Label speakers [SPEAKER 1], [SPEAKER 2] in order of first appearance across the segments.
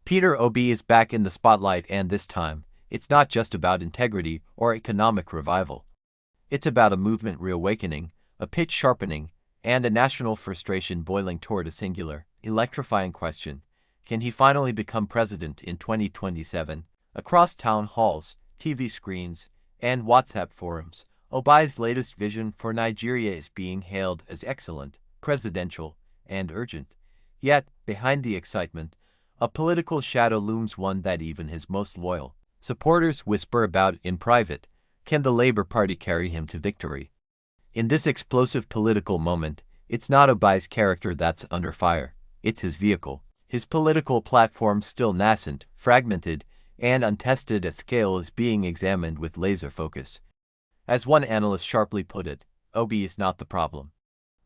[SPEAKER 1] Peter Obi is back in the spotlight, and this time, it's not just about integrity or economic revival. It's about a movement reawakening, a pitch sharpening, and a national frustration boiling toward a singular, electrifying question: can he finally become president in 2027? Across town halls, TV screens, and WhatsApp forums, Obi's latest vision for Nigeria is being hailed as excellent, presidential, and urgent. Yet, behind the excitement, a political shadow looms, one that even his most loyal supporters whisper about in private. Can the Labour Party carry him to victory? In this explosive political moment, it's not Obi's character that's under fire, it's his vehicle. His political platform, still nascent, fragmented, and untested at scale, is being examined with laser focus. As one analyst sharply put it, Obi is not the problem.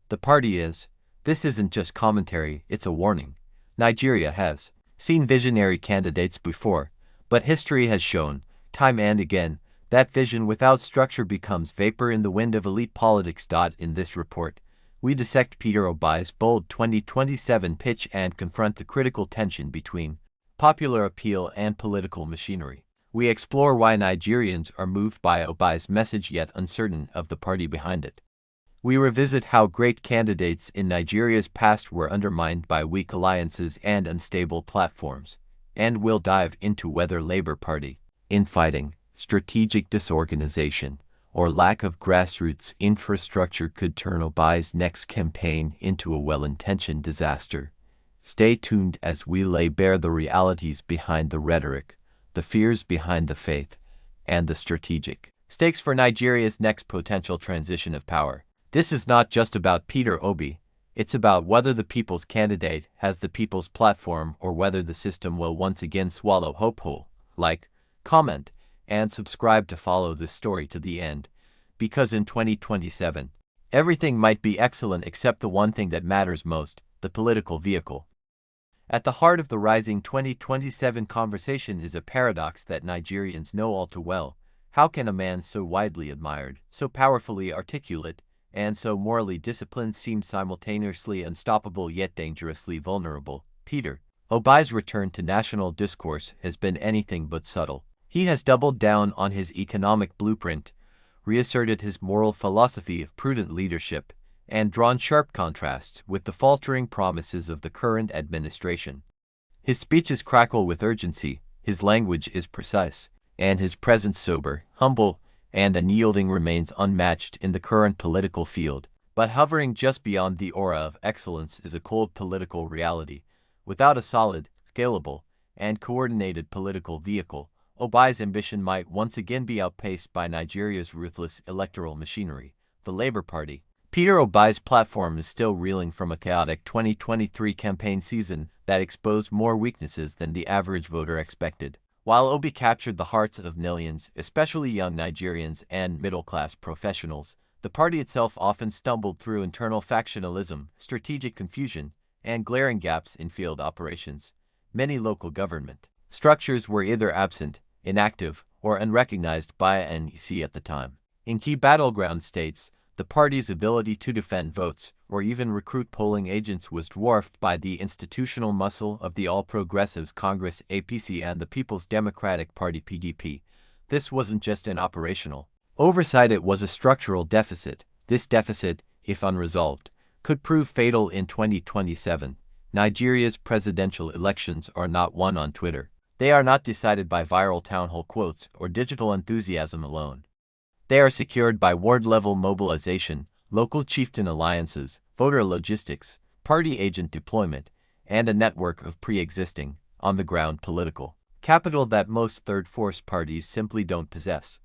[SPEAKER 1] The party is. This isn't just commentary, it's a warning. Nigeria has seen visionary candidates before, but history has shown, time and again, that vision without structure becomes vapor in the wind of elite politics. In this report, we dissect Peter Obi's bold 2027 pitch and confront the critical tension between popular appeal and political machinery. We explore why Nigerians are moved by Obi's message yet uncertain of the party behind it. We revisit how great candidates in Nigeria's past were undermined by weak alliances and unstable platforms, and we'll dive into whether Labour Party infighting, strategic disorganization, or lack of grassroots infrastructure could turn Obi's next campaign into a well-intentioned disaster. Stay tuned as we lay bare the realities behind the rhetoric, the fears behind the faith, and the strategic stakes for Nigeria's next potential transition of power. This is not just about Peter Obi, it's about whether the people's candidate has the people's platform or whether the system will once again swallow hope whole. Like, comment, and subscribe to follow this story to the end, because in 2027, everything might be excellent except the one thing that matters most: the political vehicle. At the heart of the rising 2027 conversation is a paradox that Nigerians know all too well. How can a man so widely admired, so powerfully articulate, and so morally disciplined seem simultaneously unstoppable yet dangerously vulnerable? Peter Obi's return to national discourse has been anything but subtle. He has doubled down on his economic blueprint, reasserted his moral philosophy of prudent leadership, and drawn sharp contrasts with the faltering promises of the current administration. His speeches crackle with urgency, his language is precise, and his presence sober, humble, and unyielding remains unmatched in the current political field. But hovering just beyond the aura of excellence is a cold political reality. Without a solid, scalable, and coordinated political vehicle, Obi's ambition might once again be outpaced by Nigeria's ruthless electoral machinery, the Labour Party. Peter Obi's platform is still reeling from a chaotic 2023 campaign season that exposed more weaknesses than the average voter expected. While Obi captured the hearts of millions, especially young Nigerians and middle-class professionals, the party itself often stumbled through internal factionalism, strategic confusion, and glaring gaps in field operations. Many local government structures were either absent, inactive, or unrecognized by NEC at the time. In key battleground states, the party's ability to defend votes or even recruit polling agents was dwarfed by the institutional muscle of the All Progressives Congress (APC) and the People's Democratic Party (PDP). This wasn't just an operational oversight, it was a structural deficit. This deficit, if unresolved, could prove fatal in 2027. Nigeria's presidential elections are not won on Twitter. They are not decided by viral town hall quotes or digital enthusiasm alone. They are secured by ward-level mobilization, local chieftain alliances, voter logistics, party agent deployment, and a network of pre-existing, on-the-ground political capital that most third-force parties simply don't possess.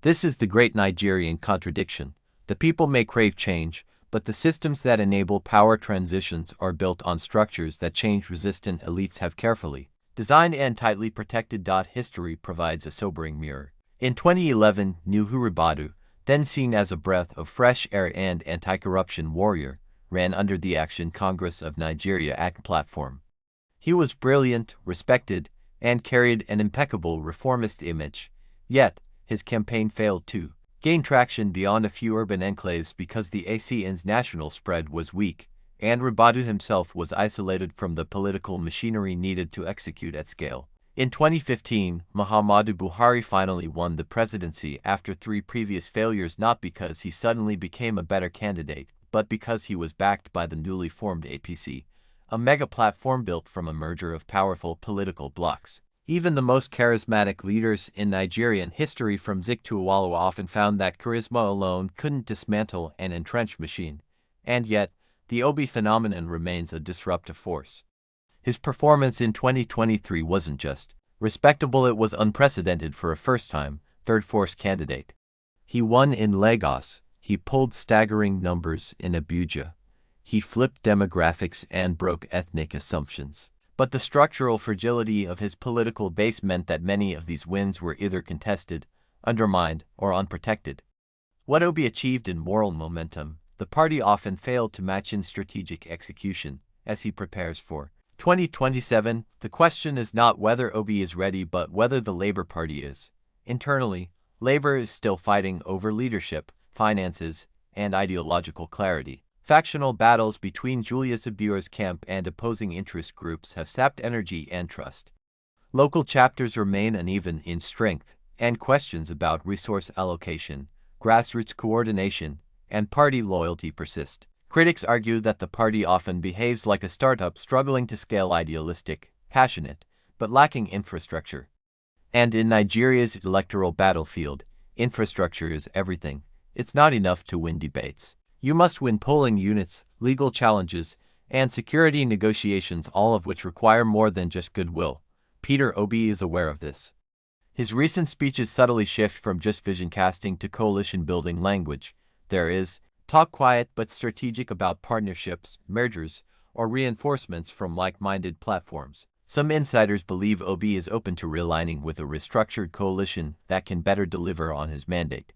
[SPEAKER 1] This is the great Nigerian contradiction. The people may crave change, but the systems that enable power transitions are built on structures that change-resistant elites have carefully designed and tightly protected. History provides a sobering mirror. In 2011, Nuhu Ribadu, then seen as a breath of fresh air and anti-corruption warrior, ran under the Action Congress of Nigeria ACT platform. He was brilliant, respected, and carried an impeccable reformist image. Yet, his campaign failed to gain traction beyond a few urban enclaves because the ACN's national spread was weak, and Ribadu himself was isolated from the political machinery needed to execute at scale. In 2015, Muhammadu Buhari finally won the presidency after 3 previous failures, not because he suddenly became a better candidate, but because he was backed by the newly formed APC, a mega platform built from a merger of powerful political blocs. Even the most charismatic leaders in Nigerian history, from Zik to Awolowo, often found that charisma alone couldn't dismantle an entrenched machine. And yet, the Obi phenomenon remains a disruptive force. His performance in 2023 wasn't just respectable, it was unprecedented for a first-time, third-force candidate. He won in Lagos, he pulled staggering numbers in Abuja, he flipped demographics and broke ethnic assumptions. But the structural fragility of his political base meant that many of these wins were either contested, undermined, or unprotected. What Obi achieved in moral momentum, the party often failed to match in strategic execution. As he prepares for 2027, the question is not whether Obi is ready but whether the Labour Party is. Internally, Labour is still fighting over leadership, finances, and ideological clarity. Factional battles between Julius Abior's camp and opposing interest groups have sapped energy and trust. Local chapters remain uneven in strength, and questions about resource allocation, grassroots coordination, and party loyalty persist. Critics argue that the party often behaves like a startup struggling to scale, idealistic, passionate, but lacking infrastructure. And in Nigeria's electoral battlefield, infrastructure is everything. It's not enough to win debates. You must win polling units, legal challenges, and security negotiations, all of which require more than just goodwill. Peter Obi is aware of this. His recent speeches subtly shift from just vision casting to coalition-building language. There is talk quiet but strategic about partnerships, mergers, or reinforcements from like-minded platforms. Some insiders believe Obi is open to realigning with a restructured coalition that can better deliver on his mandate.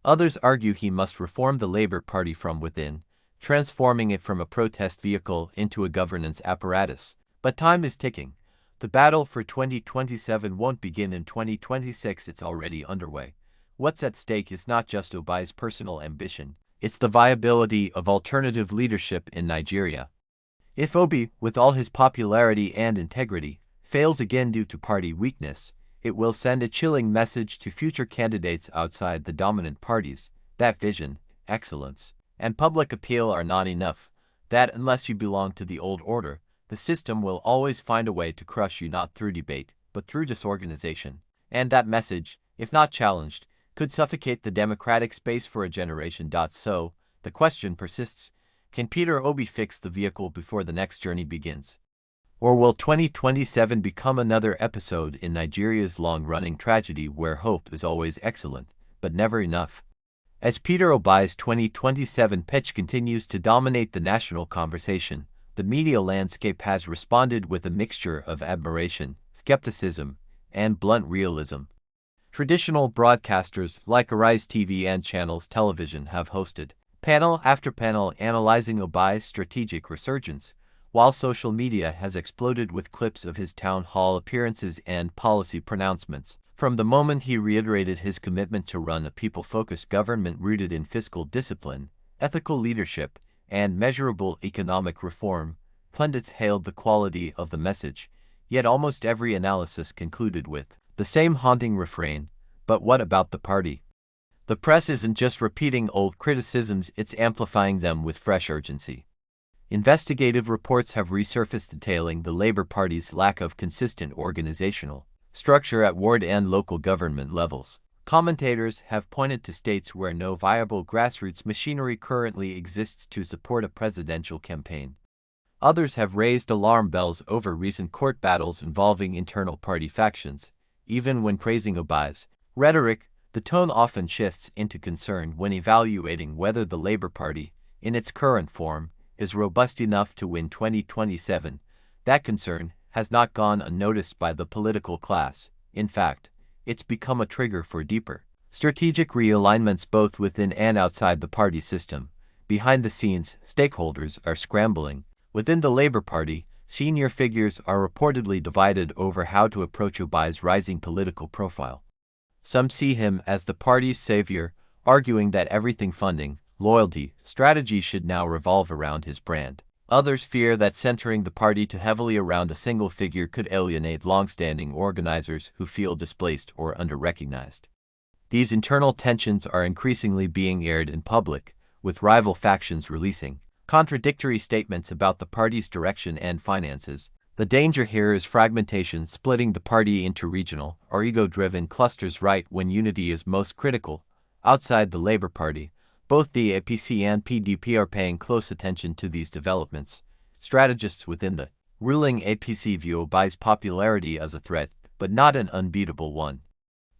[SPEAKER 1] Others argue he must reform the Labour Party from within, transforming it from a protest vehicle into a governance apparatus. But time is ticking. The battle for 2027 won't begin in 2026, it's already underway. What's at stake is not just Obi's personal ambition, it's the viability of alternative leadership in Nigeria. If Obi, with all his popularity and integrity, fails again due to party weakness, it will send a chilling message to future candidates outside the dominant parties that vision, excellence, and public appeal are not enough, that unless you belong to the old order, the system will always find a way to crush you, not through debate, but through disorganization. And that message, if not challenged, could suffocate the democratic space for a generation. So, the question persists, can Peter Obi fix the vehicle before the next journey begins? Or will 2027 become another episode in Nigeria's long-running tragedy where hope is always excellent, but never enough? As Peter Obi's 2027 pitch continues to dominate the national conversation, the media landscape has responded with a mixture of admiration, skepticism, and blunt realism. Traditional broadcasters like Arise TV and Channels Television have hosted panel after panel analyzing Obi's strategic resurgence, while social media has exploded with clips of his town hall appearances and policy pronouncements. From the moment he reiterated his commitment to run a people-focused government rooted in fiscal discipline, ethical leadership, and measurable economic reform, pundits hailed the quality of the message, yet almost every analysis concluded with the same haunting refrain, but what about the party? The press isn't just repeating old criticisms, it's amplifying them with fresh urgency. Investigative reports have resurfaced detailing the Labour Party's lack of consistent organizational structure at ward and local government levels. Commentators have pointed to states where no viable grassroots machinery currently exists to support a presidential campaign. Others have raised alarm bells over recent court battles involving internal party factions. Even when praising Obi's rhetoric, the tone often shifts into concern when evaluating whether the Labour Party, in its current form, is robust enough to win 2027. That concern has not gone unnoticed by the political class. In fact, it's become a trigger for deeper strategic realignments both within and outside the party system. Behind the scenes, stakeholders are scrambling. Within the Labour Party, senior figures are reportedly divided over how to approach Obi's rising political profile. Some see him as the party's savior, arguing that everything funding, loyalty, strategy should now revolve around his brand. Others fear that centering the party too heavily around a single figure could alienate long-standing organizers who feel displaced or under-recognized. These internal tensions are increasingly being aired in public, with rival factions releasing contradictory statements about the party's direction and finances. The danger here is fragmentation, splitting the party into regional or ego-driven clusters right when unity is most critical. Outside the Labour Party, both the APC and PDP are paying close attention to these developments. Strategists within the ruling APC view Obi's popularity as a threat, but not an unbeatable one.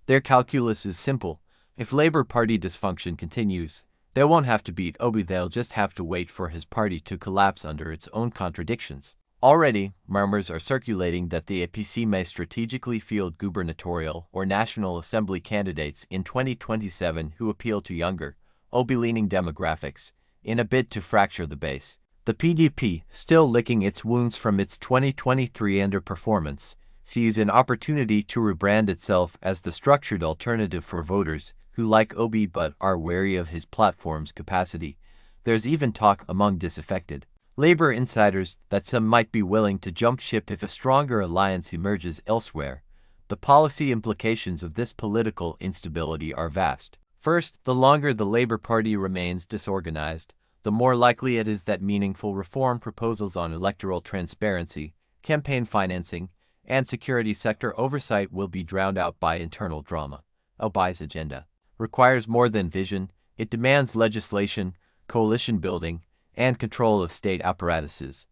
[SPEAKER 1] Their calculus is simple. If Labour Party dysfunction continues, they won't have to beat Obi, they'll just have to wait for his party to collapse under its own contradictions. Already, murmurs are circulating that the APC may strategically field gubernatorial or National Assembly candidates in 2027 who appeal to younger, Obi-leaning demographics, in a bid to fracture the base. The PDP, still licking its wounds from its 2023 underperformance, sees an opportunity to rebrand itself as the structured alternative for voters who like Obi but are wary of his platform's capacity. There's even talk among disaffected Labour insiders that some might be willing to jump ship if a stronger alliance emerges elsewhere. The policy implications of this political instability are vast. First, the longer the Labour Party remains disorganized, the more likely it is that meaningful reform proposals on electoral transparency, campaign financing, and security sector oversight will be drowned out by internal drama. Obi's agenda requires more than vision. It demands legislation, coalition building, and control of state apparatuses.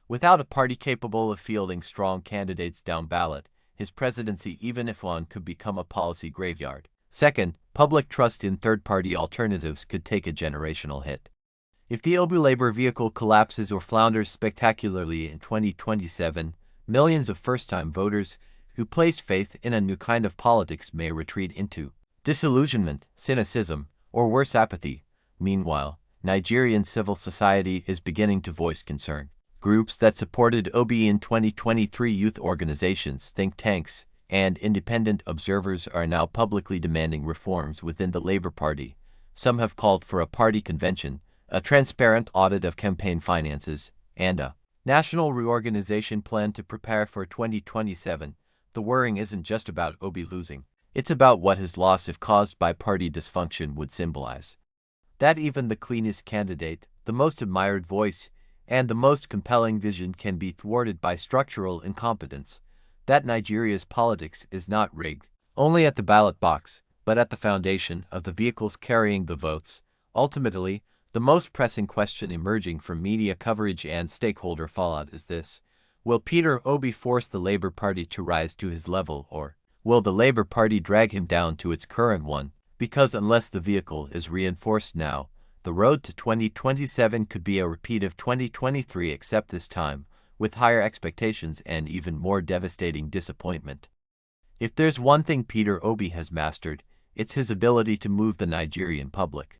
[SPEAKER 1] Without a party capable of fielding strong candidates down ballot, his presidency, even if won, could become a policy graveyard. Second, public trust in third-party alternatives could take a generational hit. If the Obi Labour vehicle collapses or flounders spectacularly in 2027, millions of first-time voters who placed faith in a new kind of politics may retreat into disillusionment, cynicism, or worse, apathy. Meanwhile, Nigerian civil society is beginning to voice concern. Groups that supported Obi in 2023, youth organizations, think tanks, and independent observers are now publicly demanding reforms within the Labour Party. Some have called for a party convention, a transparent audit of campaign finances, and a national reorganization plan to prepare for 2027. The worrying isn't just about Obi losing. It's about what his loss, if caused by party dysfunction, would symbolize. That even the cleanest candidate, the most admired voice, and the most compelling vision can be thwarted by structural incompetence. That Nigeria's politics is not rigged only at the ballot box, but at the foundation of the vehicles carrying the votes. Ultimately, the most pressing question emerging from media coverage and stakeholder fallout is this: will Peter Obi force the Labour Party to rise to his level, or will the Labour Party drag him down to its current one? Because unless the vehicle is reinforced now, the road to 2027 could be a repeat of 2023, except this time with higher expectations and even more devastating disappointment. If there's one thing Peter Obi has mastered, it's his ability to move the Nigerian public.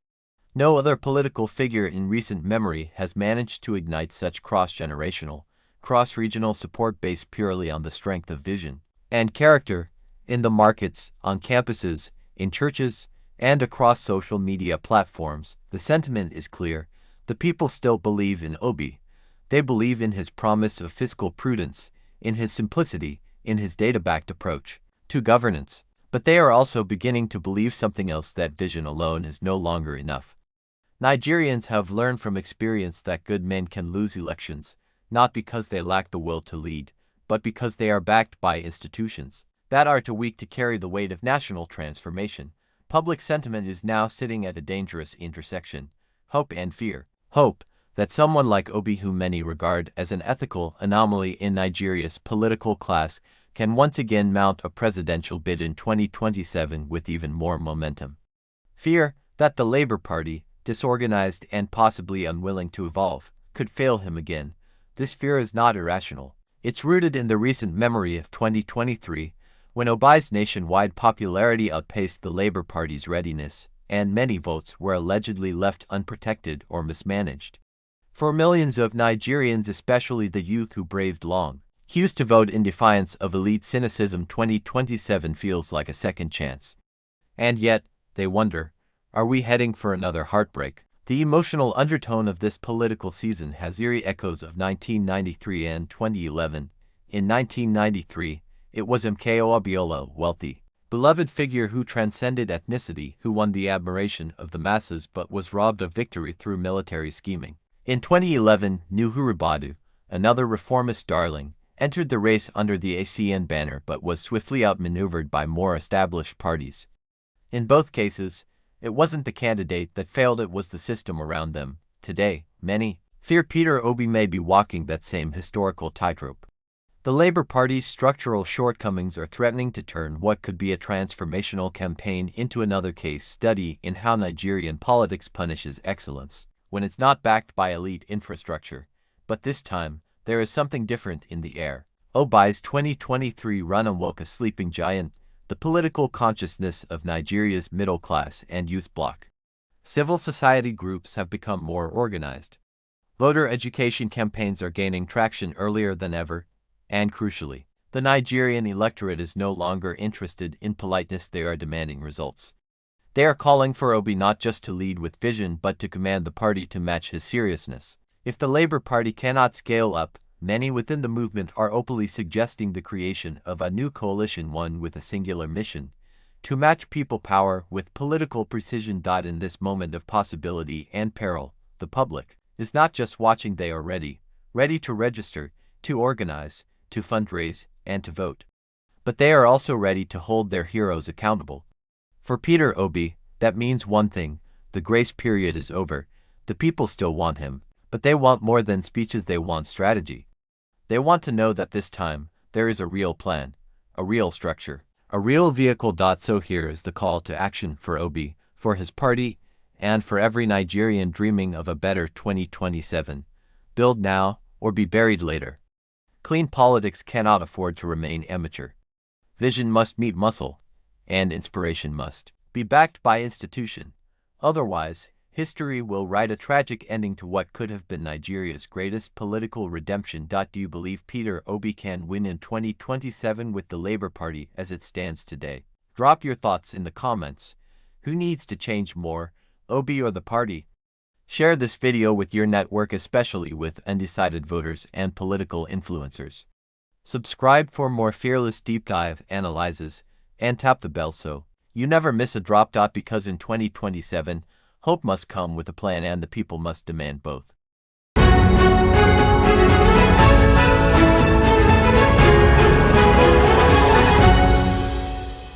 [SPEAKER 1] No other political figure in recent memory has managed to ignite such cross-generational, cross-regional support based purely on the strength of vision and character. In the markets, on campuses, in churches, and across social media platforms, the sentiment is clear. The people still believe in Obi. They believe in his promise of fiscal prudence, in his simplicity, in his data-backed approach to governance. But they are also beginning to believe something else: that vision alone is no longer enough. Nigerians have learned from experience that good men can lose elections, not because they lack the will to lead, but because they are backed by institutions that are too weak to carry the weight of national transformation. Public sentiment is now sitting at a dangerous intersection: hope and fear. Hope that someone like Obi, whom many regard as an ethical anomaly in Nigeria's political class, can once again mount a presidential bid in 2027 with even more momentum. Fear that the Labour Party, disorganized and possibly unwilling to evolve, could fail him again. This fear is not irrational. It's rooted in the recent memory of 2023, when Obi's nationwide popularity outpaced the Labour Party's readiness, and many votes were allegedly left unprotected or mismanaged. For millions of Nigerians, especially the youth who braved long queues to vote in defiance of elite cynicism, 2027 feels like a second chance. And yet, they wonder, are we heading for another heartbreak? The emotional undertone of this political season has eerie echoes of 1993 and 2011. In 1993, it was MKO Abiola, wealthy, beloved figure who transcended ethnicity, who won the admiration of the masses but was robbed of victory through military scheming. In 2011, Nuhu Ribadu, another reformist darling, entered the race under the ACN banner but was swiftly outmaneuvered by more established parties. In both cases, it wasn't the candidate that failed, it was the system around them. Today, many fear Peter Obi may be walking that same historical tightrope. The Labour Party's structural shortcomings are threatening to turn what could be a transformational campaign into another case study in how Nigerian politics punishes excellence when it's not backed by elite infrastructure. But this time, there is something different in the air. Obi's 2023 run awoke a sleeping giant, the political consciousness of Nigeria's middle class and youth bloc. Civil society groups have become more organized. Voter education campaigns are gaining traction earlier than ever, and crucially, the Nigerian electorate is no longer interested in politeness, they are demanding results. They are calling for Obi not just to lead with vision but to command the party to match his seriousness. If the Labour Party cannot scale up, many within the movement are openly suggesting the creation of a new coalition, one with a singular mission: to match people power with political precision. In this moment of possibility and peril, the public is not just watching, they are ready to register, to organize, to fundraise, and to vote. But they are also ready to hold their heroes accountable. For Peter Obi, that means one thing: the grace period is over. The people still want him, but they want more than speeches, they want strategy. They want to know that this time, there is a real plan, a real structure, a real vehicle. So here is the call to action for Obi, for his party, and for every Nigerian dreaming of a better 2027. Build now, or be buried later. Clean politics cannot afford to remain amateur. Vision must meet muscle, and inspiration must be backed by institution. Otherwise, history will write a tragic ending to what could have been Nigeria's greatest political redemption. Do you believe Peter Obi can win in 2027 with the Labour Party as it stands today? Drop your thoughts in the comments. Who needs to change more, Obi or the party? Share this video with your network, especially with undecided voters and political influencers. Subscribe for more fearless deep dive analyses, and tap the bell so you never miss a drop. Because in 2027, hope must come with a plan and the people must demand both.